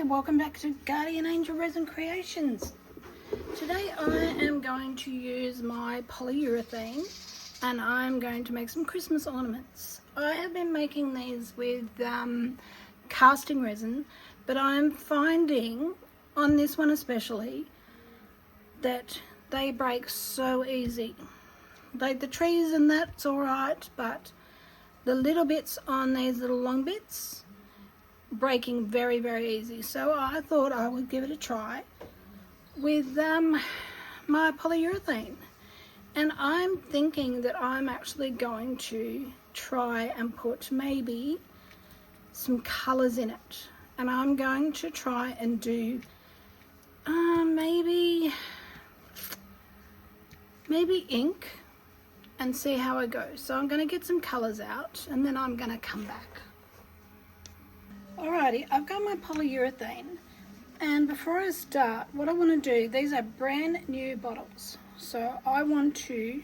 Hi, welcome back to Guardian Angel Resin Creations. Today I am going to use my polyurethane and I'm going to make some Christmas ornaments. I have been making these with casting resin, but I'm finding on this one especially that they break so easy. Like the trees and that's alright, but the little bits on these little long bits breaking very easy. So I thought I would give it a try with my polyurethane, and I'm thinking that I'm actually going to try and put maybe some colors in it, and I'm going to try and do maybe ink and see how it goes. So I'm going to get some colors out and then I'm going to come back. Alrighty, I've got my polyurethane, and before I start, what I want to do, these are brand new bottles, so I want to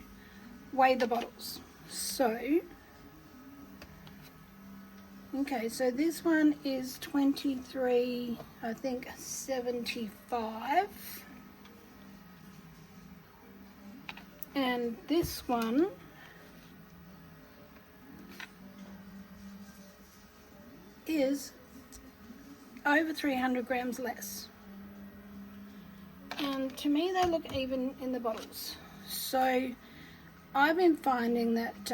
weigh the bottles. So, okay, so this one is 23, I think 75, and this one is over 300 grams less, and to me they look even in the bottles. So I've been finding that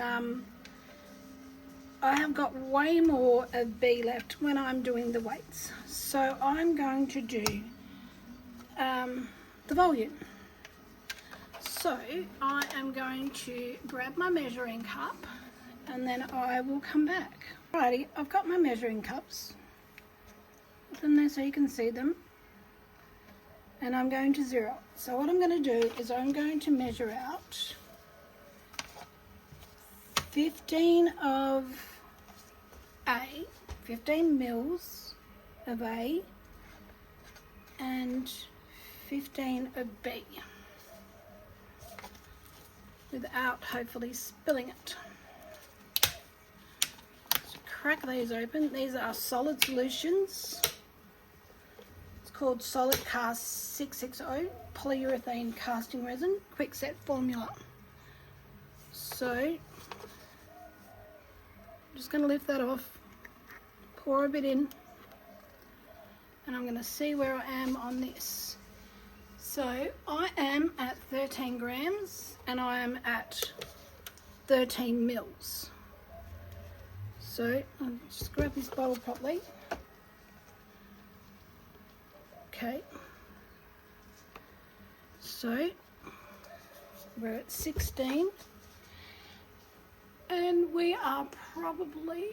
I have got way more of B left when I'm doing the weights, so I'm going to do the volume. So I am going to grab my measuring cup and then I will come back. Alrighty, I've got my measuring cups. Put them there so you can see them. And I'm going to zero. So what I'm going to do is I'm going to measure out 15 of A, 15 mils of A, and 15 of B, without hopefully spilling it. Crack these open. These are solid solutions. It's called Solid Cast 660 polyurethane casting resin quick set formula. So I'm just going to lift that off, pour a bit in, and I'm going to see where I am on this. So I am at 13 grams and I am at 13 mils. So I'll just grab this bottle properly. Okay. So we're at 16 and we are probably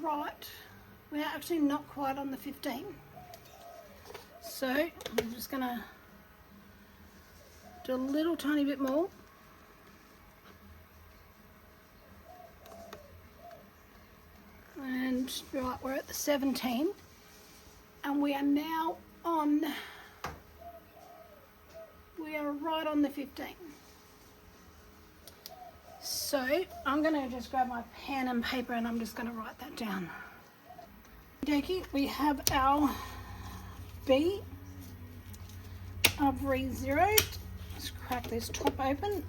right. We're actually not quite on the 15. So I'm just gonna do a little tiny bit more. And right, we're at the 17 and we are now on, we are right on the 15. So I'm going to just grab my pen and paper and I'm just going to write that down. Okay, we have our B. I've re-zeroed. Let's crack this top open.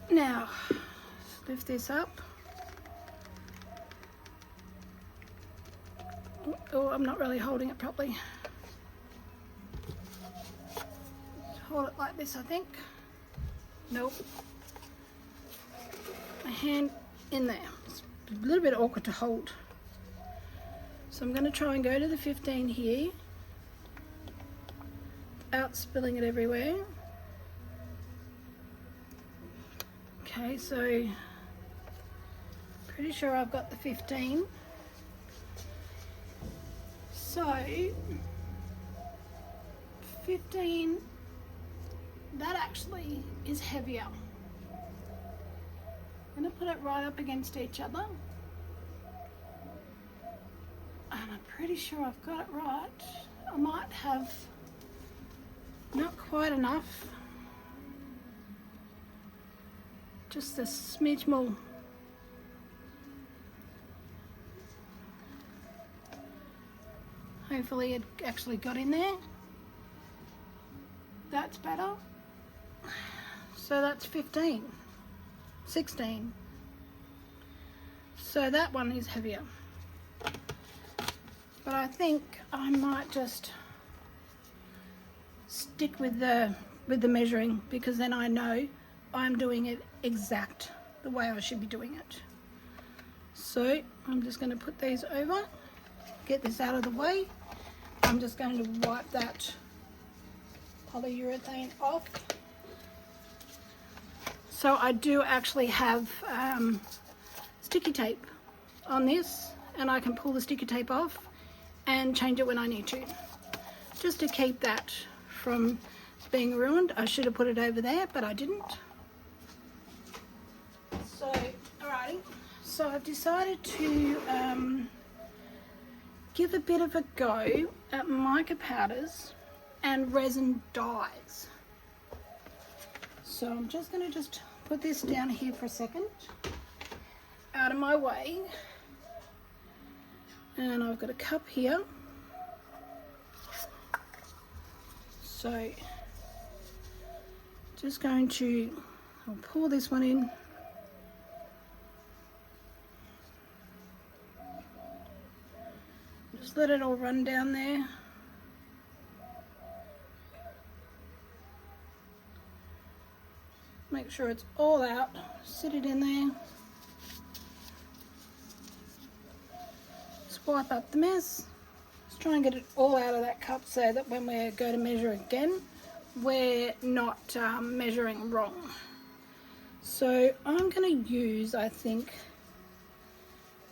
Now, lift this up. Oh, I'm not really holding it properly. Hold it like this, I think. Nope. My hand in there. It's a little bit awkward to hold. So I'm going to try and go to the 15 here, without spilling it everywhere. Okay, so pretty sure I've got the 15. So 15, that actually is heavier. I'm going to put it right up against each other. And I'm pretty sure I've got it right. I might have not quite enough. just a smidge more. Hopefully it actually got in there. That's better. So that's 15, 16. So that one is heavier. But I think I might just stick with the measuring, because then I know I'm doing it exact the way I should be doing it. So I'm just going to put these over, get this out of the way. I'm just going to wipe that polyurethane off. So I do actually have sticky tape on this, and I can pull the sticky tape off and change it when I need to, just to keep that from being ruined. I should have put it over there, but I didn't. So alrighty, so I've decided to give a bit of a go at mica powders and resin dyes. So I'm just going to put this down here for a second, out of my way, and I've got a cup here. So just going to, I'll pour this one in. Just let it all run down there. Make sure it's all out, sit it in there. Just wipe up the mess. Let's try and get it all out of that cup so that when we go to measure again, we're not measuring wrong. So I'm going to use, I think,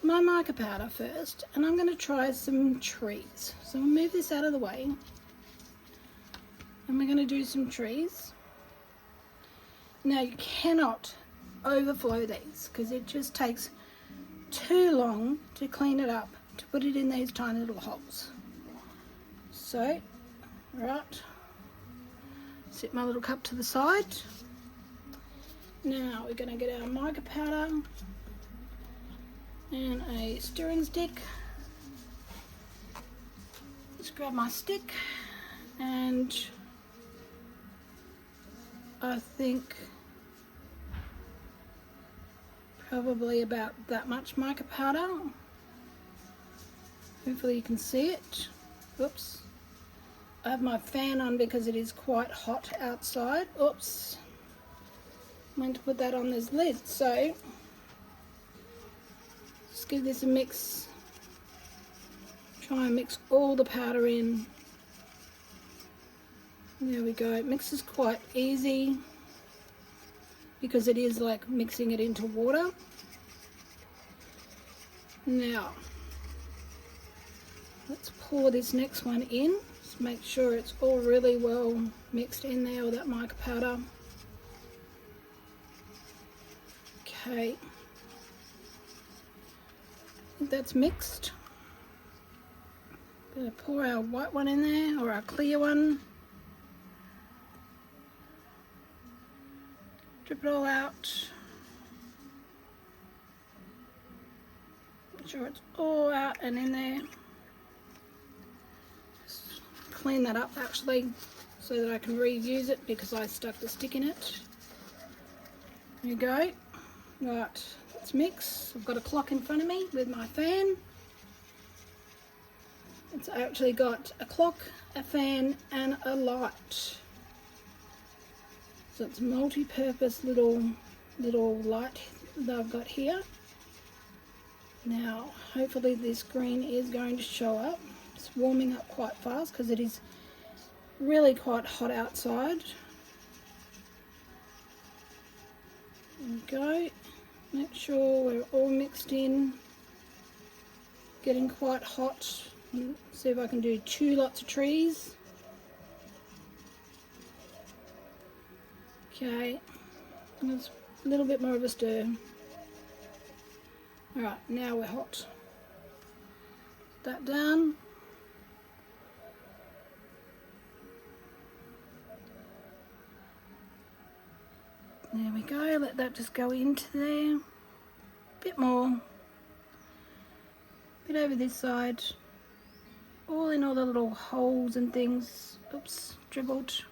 my mica powder first, and I'm going to try some trees. So we'll move this out of the way, and we're going to do some trees. Now you cannot overflow these, because it just takes too long to clean it up, to put it in these tiny little holes. So, right, set my little cup to the side. Now we're going to get our mica powder and a stirring stick. Just grab my stick, and I think probably about that much mica powder. Hopefully you can see it. Oops. I have my fan on because it is quite hot outside. Oops. Meant to put that on this lid. So just give this a mix. Try and mix all the powder in. There we go. It mixes quite easy because it is like mixing it into water. Now let's pour this next one in. Just make sure it's all really well mixed in there, all that mica powder. Okay, I think that's mixed. Gonna pour our white one in there, or our clear one. Drip it all out. Make sure it's all out and in there. Just clean that up actually, so that I can reuse it because I stuck the stick in it. There you go. Right, let's mix. I've got a clock in front of me with my fan. It's actually got a clock, a fan, and a light. So it's multi-purpose little light that I've got here. Now, hopefully this green is going to show up. It's warming up quite fast because it is really quite hot outside. There we go. Make sure we're all mixed in. Getting quite hot. See if I can do 2 lots of trees. Okay, there's a little bit more of a stir. Alright, now we're hot. Put that down. There we go, let that just go into there. Bit more. Bit over this side. All in all the little holes and things. Oops, dribbled.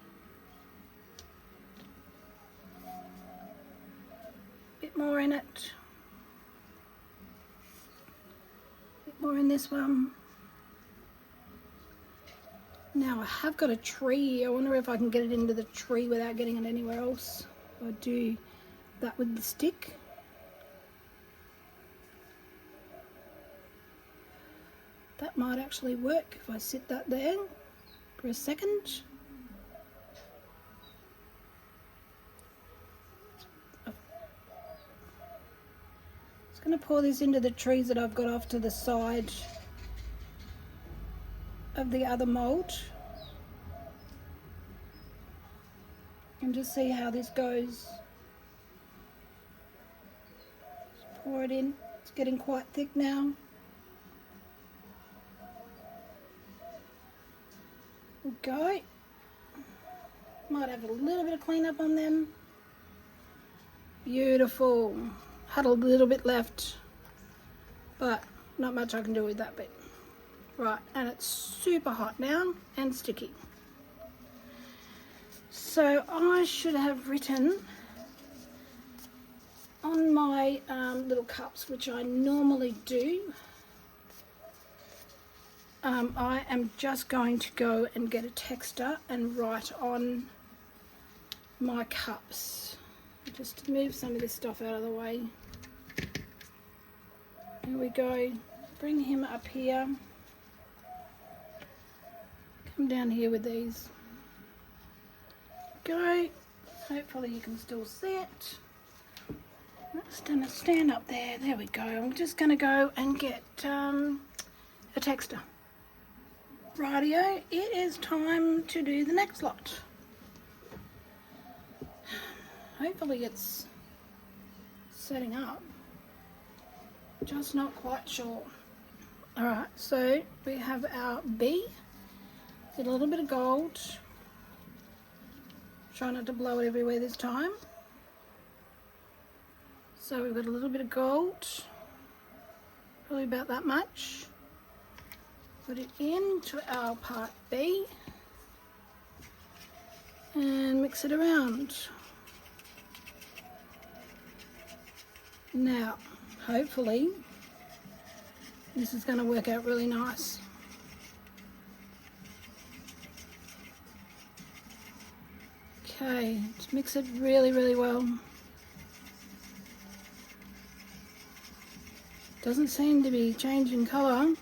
Bit more in it. Bit more in this one. Now I have got a tree. I wonder if I can get it into the tree without getting it anywhere else. I'll do that with the stick. That might actually work if I sit that there for a second. Just going to pour this into the trees that I've got off to the side of the other mould. And just see how this goes. Just pour it in. It's getting quite thick now. Go. Might have a little bit of cleanup on them. Beautiful. Had a little bit left, but not much I can do with that bit. Right, and it's super hot now and sticky. So I should have written on my little cups, which I normally do. I am just going to go and get a texter and write on my cups. Just to move some of this stuff out of the way. Here we go. Bring him up here. Come down here with these. Go. Hopefully you can still see it. Let's stand up there. There we go. I'm just going to go and get a texter. Rightio, it is time to do the next lot. Hopefully it's setting up. Just not quite sure. Alright, so we have our B. Get a little bit of gold. Try not to blow it everywhere this time. So we've got a little bit of gold. Probably about that much. Put it into our part B and mix it around. Now, hopefully, this is going to work out really nice. Okay, let's mix it really, really well. Doesn't seem to be changing colour.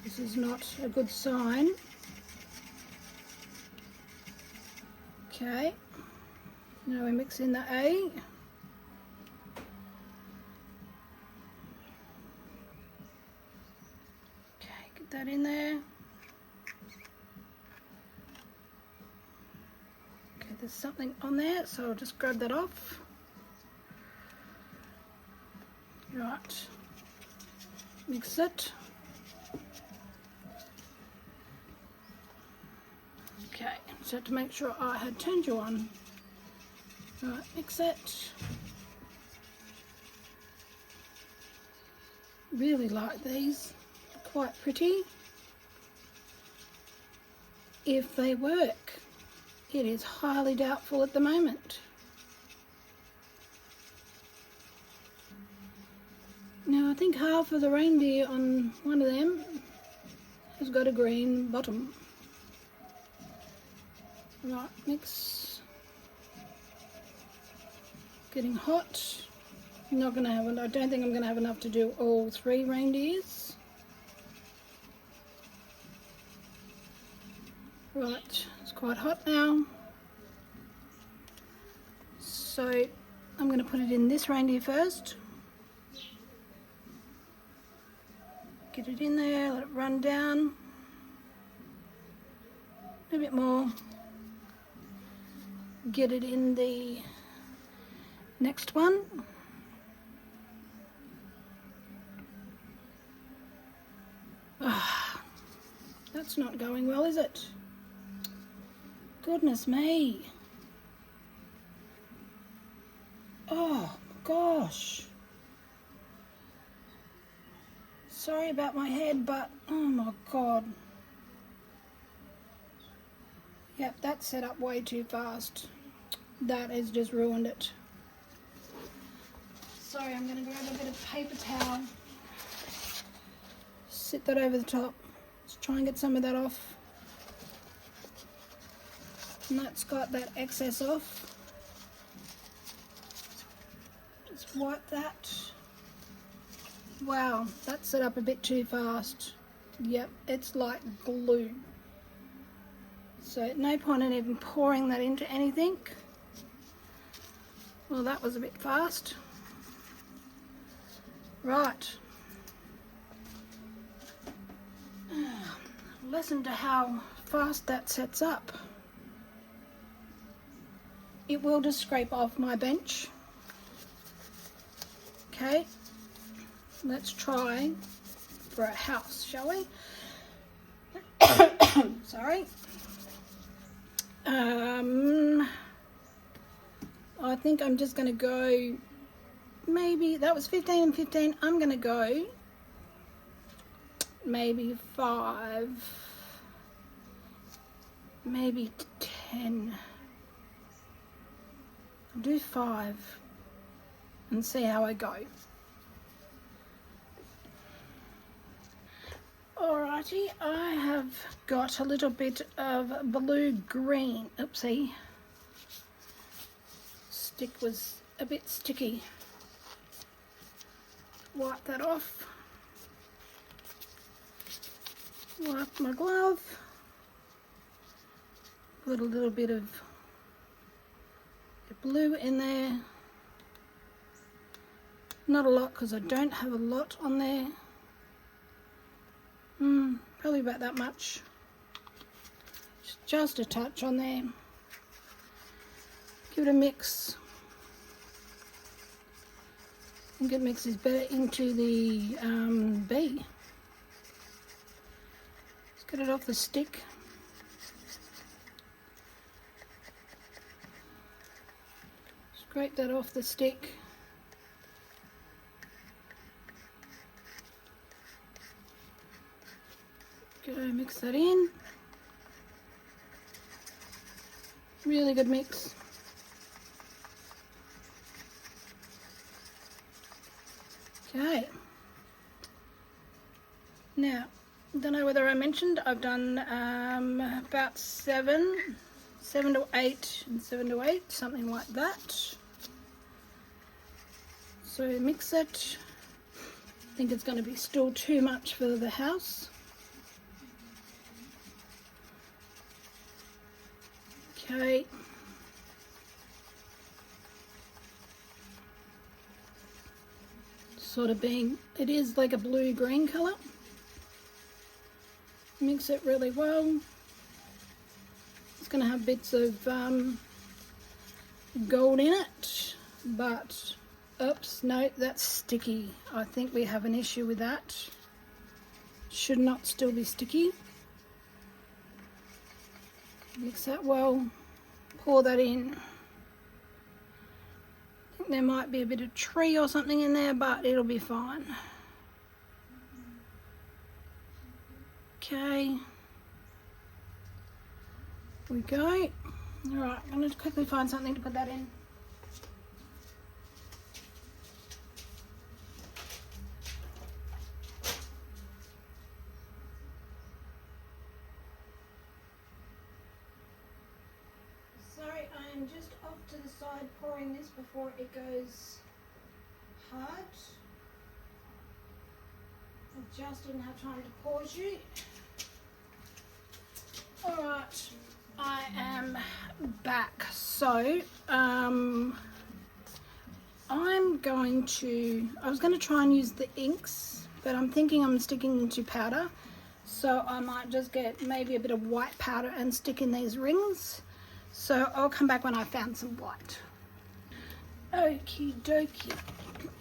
This is not a good sign. Okay, now we mix in the A. Okay, get that in there. Okay, there's something on there, so I'll just grab that off. Right, mix it. Okay, so to make sure I had turned you on. Right, mix it. Really like these, quite pretty. If they work, it is highly doubtful at the moment. Now I think half of the reindeer on one of them has got a green bottom. Right, mix. Getting hot. Not gonna have. I don't think I'm gonna have enough to do all 3 reindeers. Right, it's quite hot now. So I'm gonna put it in this reindeer first. Get it in there. Let it run down. A bit more. Get it in the next one. That's not going well, is it? Goodness me. Oh gosh. Sorry about my head, but oh my god. Yep, that's set up way too fast. That has just ruined it. Sorry, I'm going to grab a bit of paper towel. Sit that over the top. Let's try and get some of that off. And that's got that excess off. Just wipe that. Wow, that's set up a bit too fast. Yep, it's like glue. So no point in even pouring that into anything. Well, that was a bit fast. Right. Listen to how fast that sets up. It will just scrape off my bench. Okay, let's try for a house, shall we? Sorry. I think I'm just going to go, maybe, that was 15 and 15, I'm going to go maybe 5, maybe 10. I'll do 5 and see how I go. Alrighty, I have got a little bit of blue green. Oopsie. Stick was a bit sticky. Wipe that off. Wipe my glove. Put a little bit of blue in there. Not a lot because I don't have a lot on there. Probably about that much. Just a touch on there. Give it a mix. I think it mixes better into the bee. Let's get it off the stick. Scrape that off the stick. Go mix that in. Really good mix. Okay. Now, don't know whether I mentioned, I've done about 7 to 8 and 7 to 8, something like that. So mix it. I think it's going to be still too much for the house. Okay. Sort of being, it is like a blue-green colour. Mix it really well. It's going to have bits of gold in it, but oops, no, that's sticky. I think we have an issue with that. Should not still be sticky. Mix that well, pour that in. I think there might be a bit of tree or something in there, but it'll be fine. Okay, we go. Alright, I'm going to quickly find something to put that in. I am just off to the side pouring this before it goes hard. I just didn't have time to pause you. Alright, I am back. So, I'm going to, I was going to try and use the inks, but I'm thinking I'm sticking to powder. So I might just get maybe a bit of white powder and stick in these rings. So I'll come back when I found some white. Okie dokie.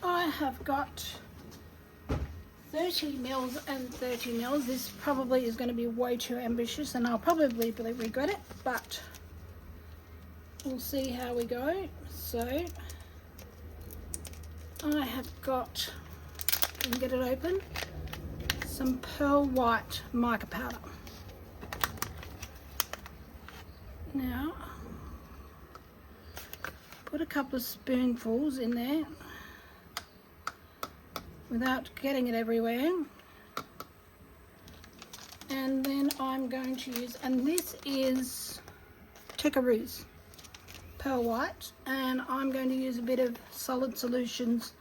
I have got 30 mils and 30 mils. This probably is going to be way too ambitious and I'll probably regret it, but we'll see how we go. So I have got, and get it open, some pearl white mica powder. Now, put a couple of spoonfuls in there without getting it everywhere. And then I'm going to use, and this is Tecaroos pearl white, and I'm going to use a bit of Solid Solutions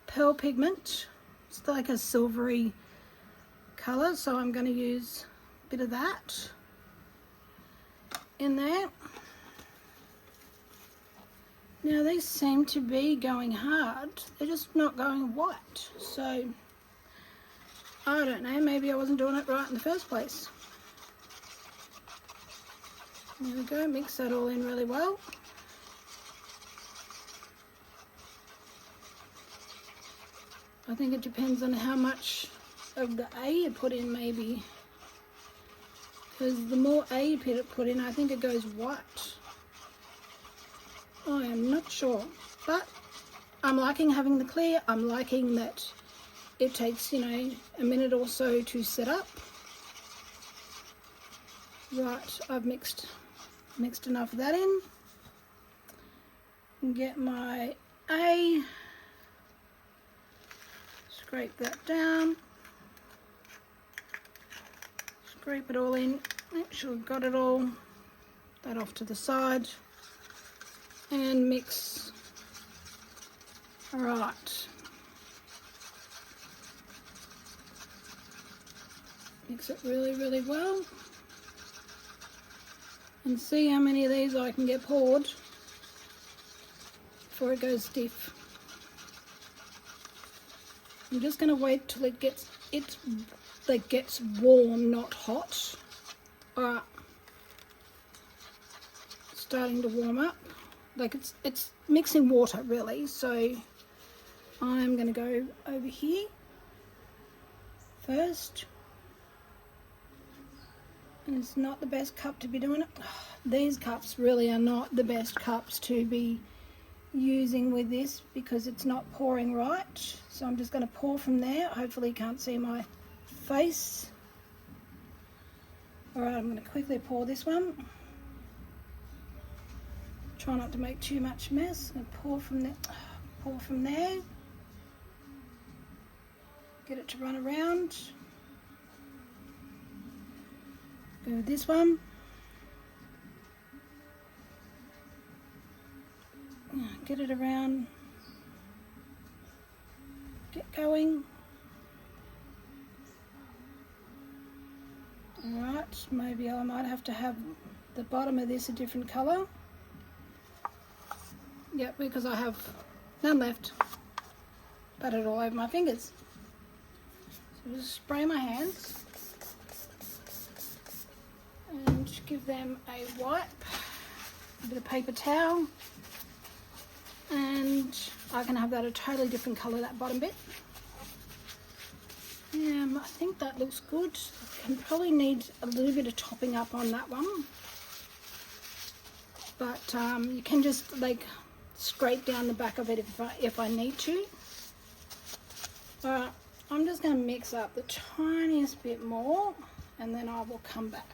pearl pigment. It's like a silvery colour, so I'm going to use a bit of that in there. Now these seem to be going hard, they're just not going white, so I don't know, maybe I wasn't doing it right in the first place. There we go, mix that all in really well. I think it depends on how much of the A you put in, maybe, because the more A you put in, I think it goes white. I am not sure, but I'm liking having the clear. I'm liking that it takes, you know, a minute or so to set up. Right, I've mixed enough of that in. Get my A, scrape that down, scrape it all in, make sure we've got it all, that off to the side, and mix. Right, mix it really well, and see how many of these I can get poured before it goes stiff. I'm just going to wait till it gets warm, not hot. Alright, starting to warm up. Like it's mixing water really, so I'm going to go over here first. And it's not the best cup to be doing it. These cups really are not the best cups to be using with this because it's not pouring right. So I'm just going to pour from there. Hopefully you can't see my face. Alright, I'm going to quickly pour this one. Try not to make too much mess. I'm going to pour from there. Pour from there. Get it to run around. Go with this one. Get it around. Get going. Alright, maybe I might have to have the bottom of this a different colour. Yep, because I have none left. Butter it all over my fingers. So just spray my hands and give them a wipe, a bit of paper towel, and I can have that a totally different colour, that bottom bit. I think that looks good. Can probably need a little bit of topping up on that one, but you can just like scrape down the back of it if I need to. Alright, I'm just going to mix up the tiniest bit more and then I will come back.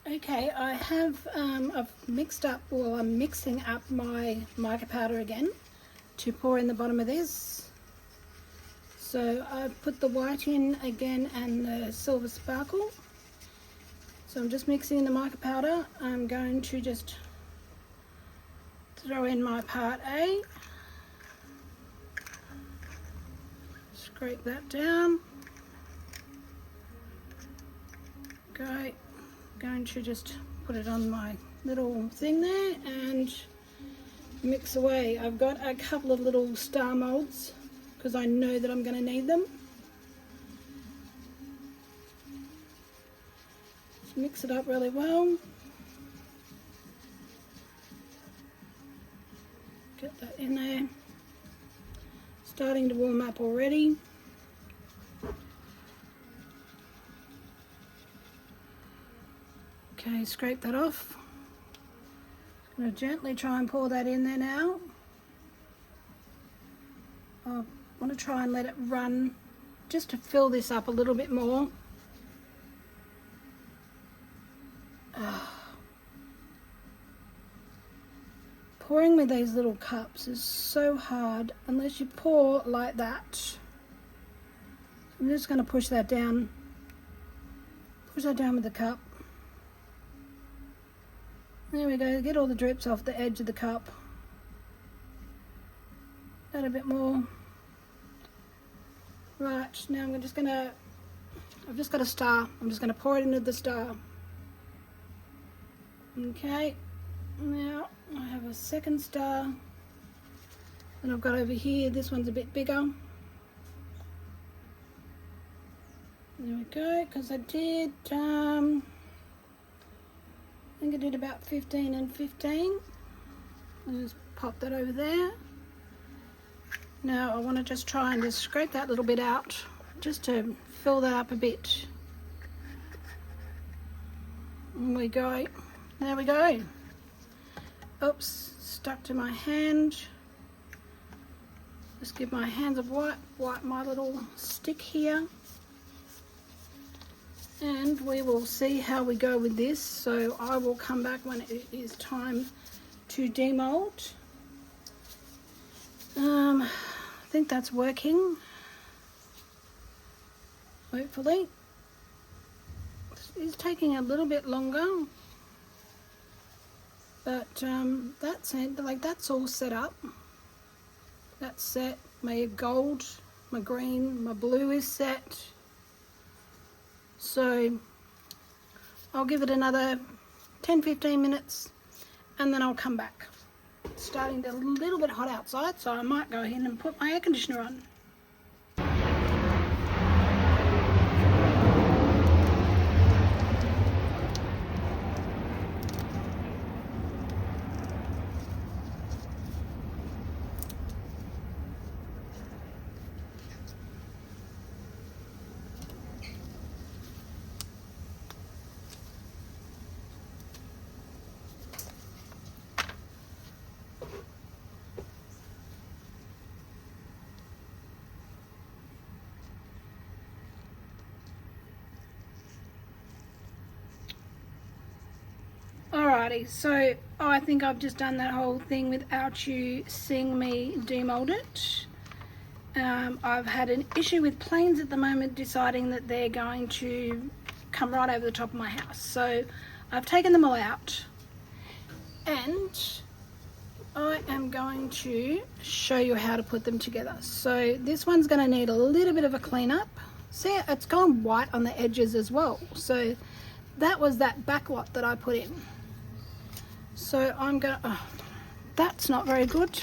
Okay, I have I've mixed up, well, I'm mixing up my mica powder again to pour in the bottom of this. So I've put the white in again and the silver sparkle. So I'm just mixing the mica powder. I'm going to just throw in my part A. Scrape that down. Okay. Going to just put it on my little thing there and mix away. I've got a couple of little star molds because I know that I'm going to need them. Just mix it up really well. Get that in there. Starting to warm up already. Okay, scrape that off. I'm going to gently try and pour that in there now. I want to try and let it run just to fill this up a little bit more. Pouring with these little cups is so hard unless you pour like that. I'm just going to push that down. Push that down with the cup. There we go. Get all the drips off the edge of the cup. Add a bit more. Right, now I'm just going to, I've just got a star. I'm just going to pour it into the star. Okay, now I have a second star that I've got over here. This one's a bit bigger. There we go, because I did, I think I did about 15 and 15. I'll just pop that over there. Now I want to just try and just scrape that little bit out, just to fill that up a bit. And we go. There we go. Oops, stuck to my hand. Just give my hands a wipe my little stick here. And we will see how we go with this. So I will come back when it is time to demold. I think that's working. Hopefully. It's taking a little bit longer. But that's it. Like, that's all set up. That's set. My gold, my green, my blue is set. So I'll give it another 10-15 minutes and then I'll come back. It's starting to get a little bit hot outside, so I might go ahead and put my air conditioner on. Alrighty, so I think I've just done that whole thing without you seeing me demold it. I've had an issue with planes at the moment deciding that they're going to come right over the top of my house. So I've taken them all out and I am going to show you how to put them together. So this one's going to need a little bit of a clean up. See, it's gone white on the edges as well. So that was that backlot that I put in. So I'm going to, that's not very good.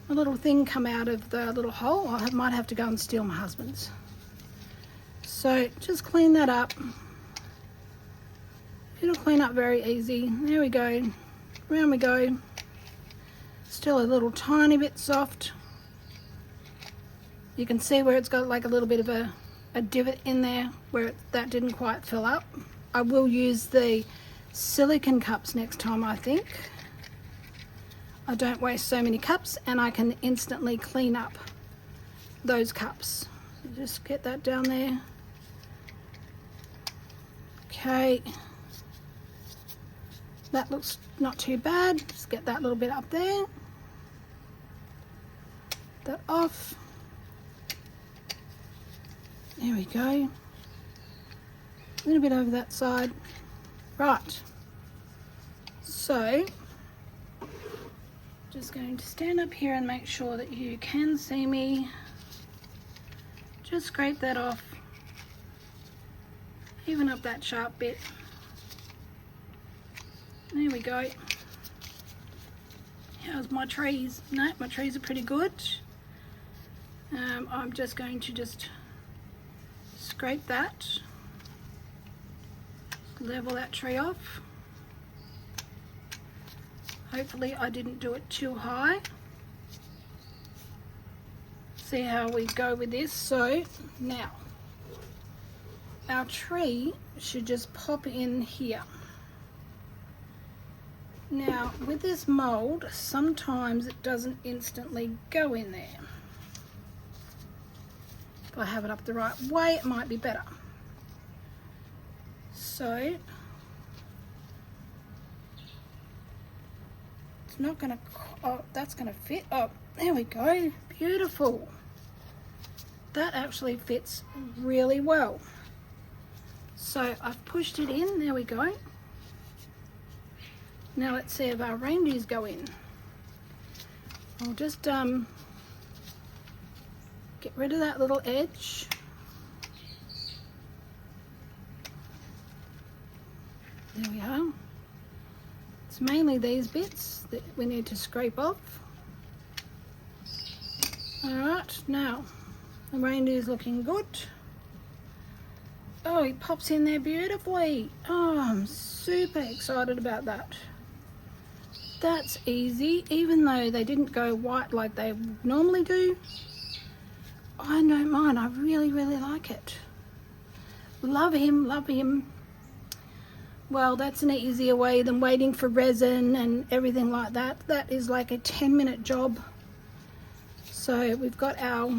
A little thing come out of the little hole. I might have to go and steal my husband's. So just clean that up. It'll clean up very easy. There we go. Round we go. Still a little tiny bit soft. You can see where it's got like a little bit of a divot in there where that didn't quite fill up. I will use the silicone cups next time, I think. I don't waste so many cups and I can instantly clean up those cups. So just get that down there. Okay. That looks not too bad. Just get that little bit up there. That off. There we go. A little bit over that side. Right. So, just going to stand up here and make sure that you can see me. Just scrape that off. Even up that sharp bit. There we go. How's my trees? No, my trees are pretty good. I'm just going to scrape that. Level that tree off. Hopefully I didn't do it too high. See how we go with this. So now our tree should just pop in here. Now with this mold, sometimes it doesn't instantly go in there. If I have it up the right way, it might be better. So it's not gonna, oh, that's gonna fit. Oh, there we go, beautiful. That actually fits really well. So I've pushed it in, there we go. Now let's see if our reindeers go in. I'll just get rid of that little edge. There we are. It's mainly these bits that we need to scrape off. Alright, now the reindeer's looking good. Oh, he pops in there beautifully. Oh, I'm super excited about that. That's easy, even though they didn't go white like they normally do. I don't mind, I really, really like it. Love him, love him. Well, that's an easier way than waiting for resin and everything like that. That is like a 10-minute job. So we've got our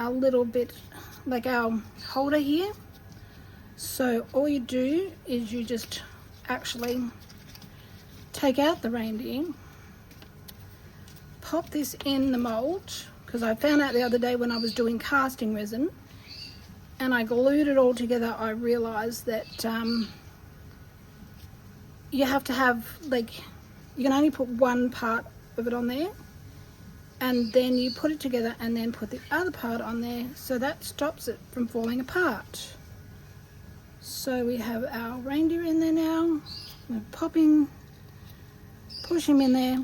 little bit, like our holder here. So all you do is you just actually take out the reindeer, pop this in the mold, because I found out the other day when I was doing casting resin and I glued it all together, I realized that you have to have, like, you can only put one part of it on there, and then you put it together and then put the other part on there, so that stops it from falling apart. So we have our reindeer in there now. We're popping, push him in there,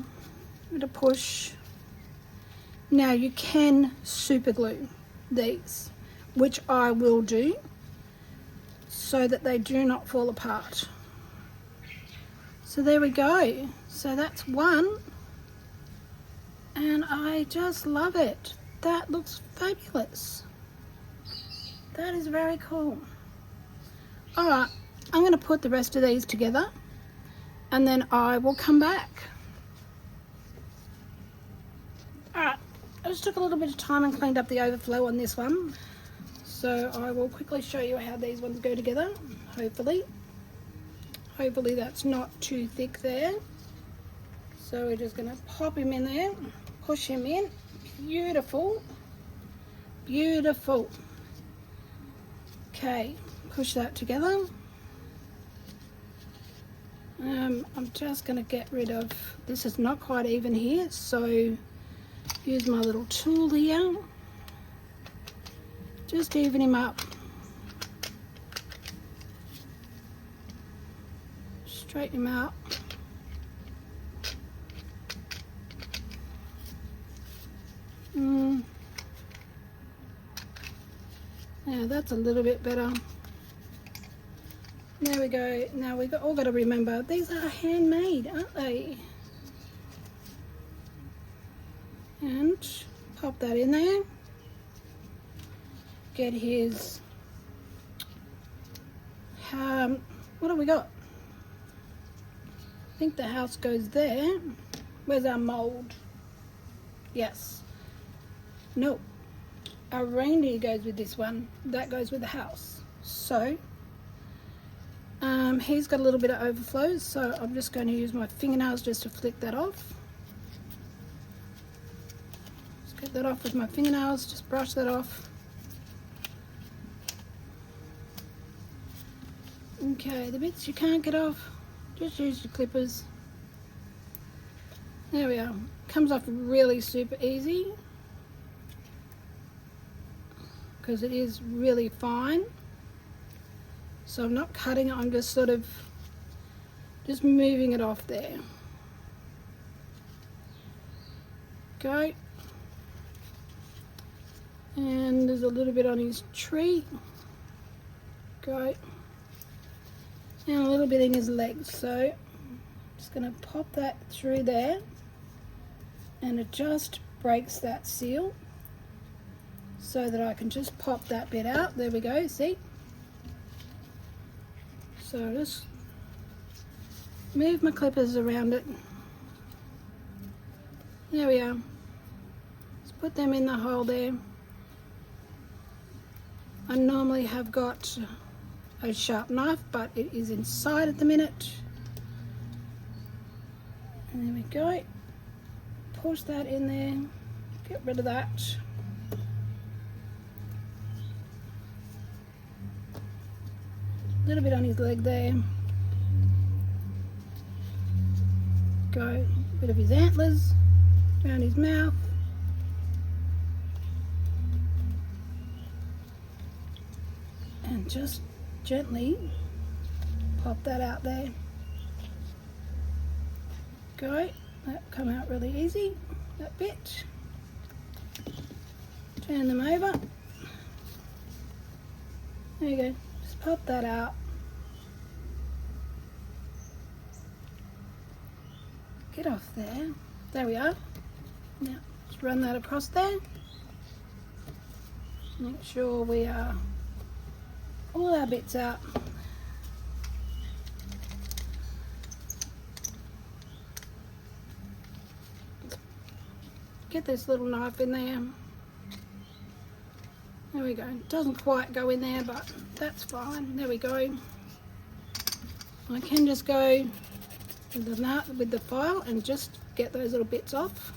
with a push. Now you can super glue these, which I will do, so that they do not fall apart. So there we go. So that's one. And I just love it. That looks fabulous. That is very cool. Alright, I'm going to put the rest of these together and then I will come back. Alright, I just took a little bit of time and cleaned up the overflow on this one. So I will quickly show you how these ones go together, hopefully. Hopefully that's not too thick there. So we're just going to pop him in there, push him in. Beautiful. Beautiful. Okay, push that together. I'm just going to get rid of, this is not quite even here, so use my little tool here. Just even him up. Straighten him out. Now that's a little bit better. There we go. Now we all got to remember these are handmade, aren't they? And pop that in there. Get his. What have we got? I think the house goes there. Where's our mold? Yes. No. Our reindeer goes with this one. That goes with the house. So he's got a little bit of overflow, so I'm just going to use my fingernails just to flick that off. Just get that off with my fingernails, just brush that off. Okay, the bits you can't get off, just use your clippers. There we are. Comes off really super easy because it is really fine. So I'm not cutting it, I'm just sort of just moving it off there. Go. And there's a little bit on his tree. Go. And a little bit in his legs. So I'm just going to pop that through there. And it just breaks that seal. So that I can just pop that bit out. There we go, see? So just move my clippers around it. There we are. Just put them in the hole there. I normally have got a sharp knife, but it is inside at the minute. And there we go. Push that in there, get rid of that. A little bit on his leg there. Go a bit of his antlers around his mouth. And just gently pop that out there. Go. That come out really easy, that bit. Turn them over. There you go. Just pop that out. Get off there. There we are. Now just run that across there. Make sure we are all our bits out. Get this little knife in there. There we go. It doesn't quite go in there, but that's fine. There we go. I can just go with the file and just get those little bits off.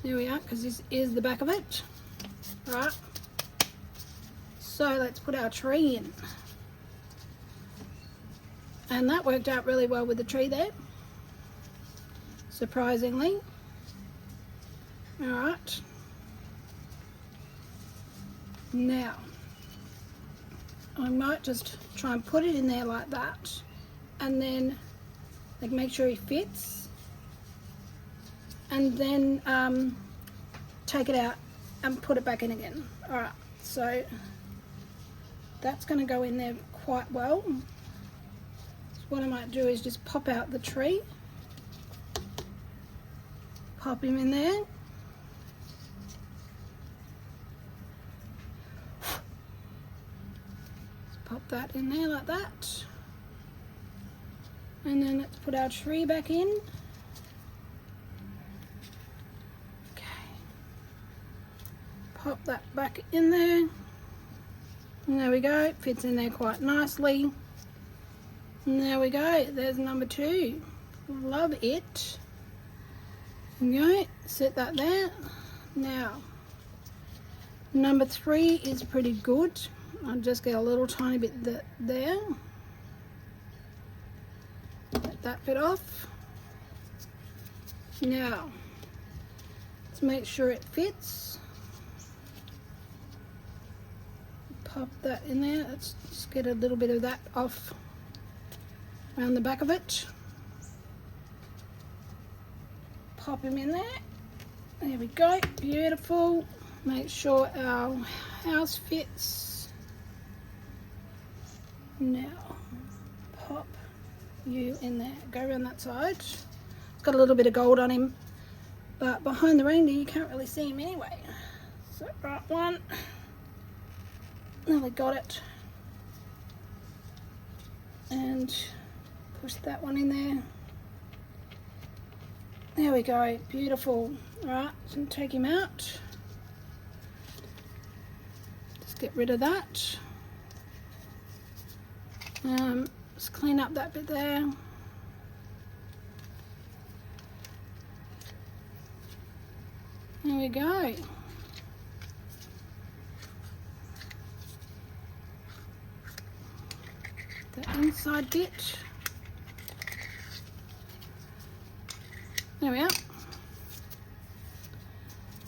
There we are, because this is the back of it. Right. So let's put our tree in. And that worked out really well with the tree there, surprisingly. Alright, now I might just try and put it in there like that, and then like make sure he fits, and then take it out and put it back in again. Alright, so that's going to go in there quite well. So what I might do is just pop out the tree, pop him in there. Pop that in there like that, and then let's put our tree back in. Okay, pop that back in there, and there we go. It fits in there quite nicely. And there we go. There's number 2. Love it. There we go. Set that there. Now, number 3 is pretty good. I'll just get a little tiny bit there. Let that bit off. Now, let's make sure it fits. Pop that in there. Let's just get a little bit of that off around the back of it. Pop him in there. There we go. Beautiful. Make sure our house fits. Now, pop you in there. Go around that side. It's got a little bit of gold on him, but behind the reindeer you can't really see him anyway. So, right one. Nearly got it. And push that one in there. There we go. Beautiful. Alright, so take him out. Just get rid of that. Just clean up that bit there. There we go. The inside bit. There we are.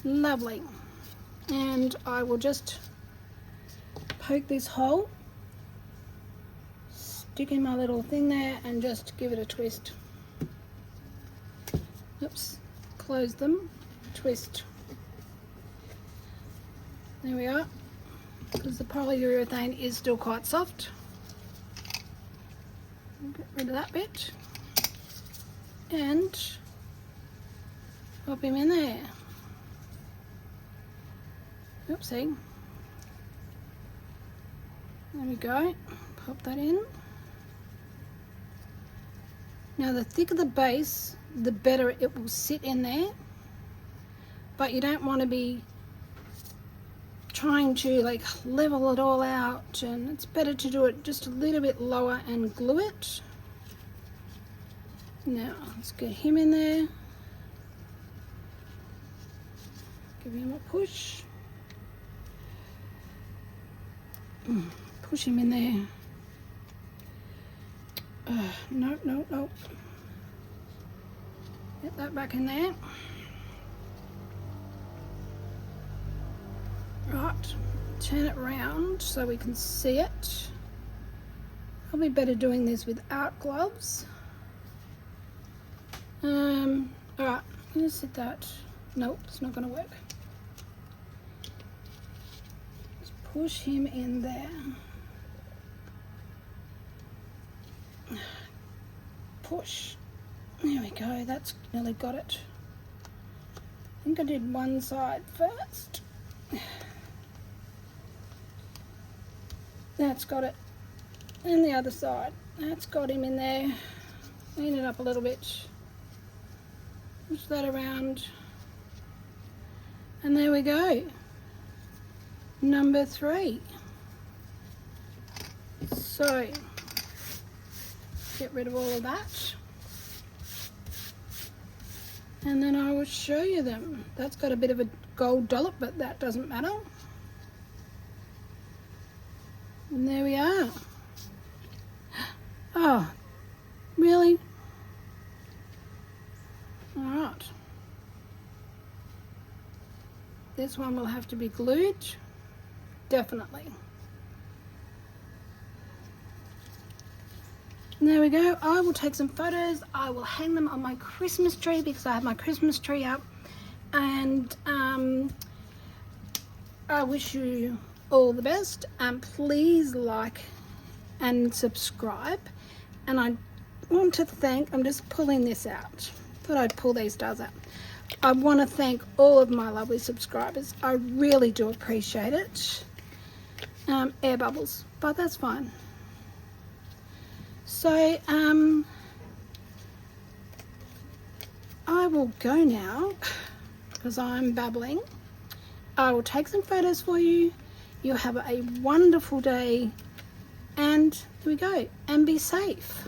Lovely. And I will just poke this hole. Stick in my little thing there and just give it a twist. Oops, close them, twist. There we are, because the polyurethane is still quite soft. Get rid of that bit and pop him in there. Oopsie. There we go, pop that in. Now the thicker the base, the better it will sit in there, but you don't want to be trying to like level it all out, and it's better to do it just a little bit lower and glue it. Now let's get him in there, give him a push, push him in there. Nope, nope, nope. Get that back in there. Right, turn it round so we can see it. Probably better doing this without gloves. Alright, I'm gonna set that. Nope, it's not gonna work. Let's push him in there. Push. There we go, that's nearly got it. I think I did one side first. That's got it. And the other side. That's got him in there. Clean it up a little bit. Push that around. And there we go. Number 3. So, get rid of all of that. And then I will show you them. That's got a bit of a gold dollop, but that doesn't matter. And there we are. Oh, really? Alright. This one will have to be glued. Definitely. And there we go. I will take some photos. I will hang them on my Christmas tree because I have my Christmas tree up. And I wish you all the best. Please like and subscribe. And I want to thank, I'm just pulling this out. Thought I'd pull these stars out. I want to thank all of my lovely subscribers. I really do appreciate it. Air bubbles, but that's fine. So, I will go now because I'm babbling. I will take some photos for you. You have a wonderful day, and here we go, and be safe.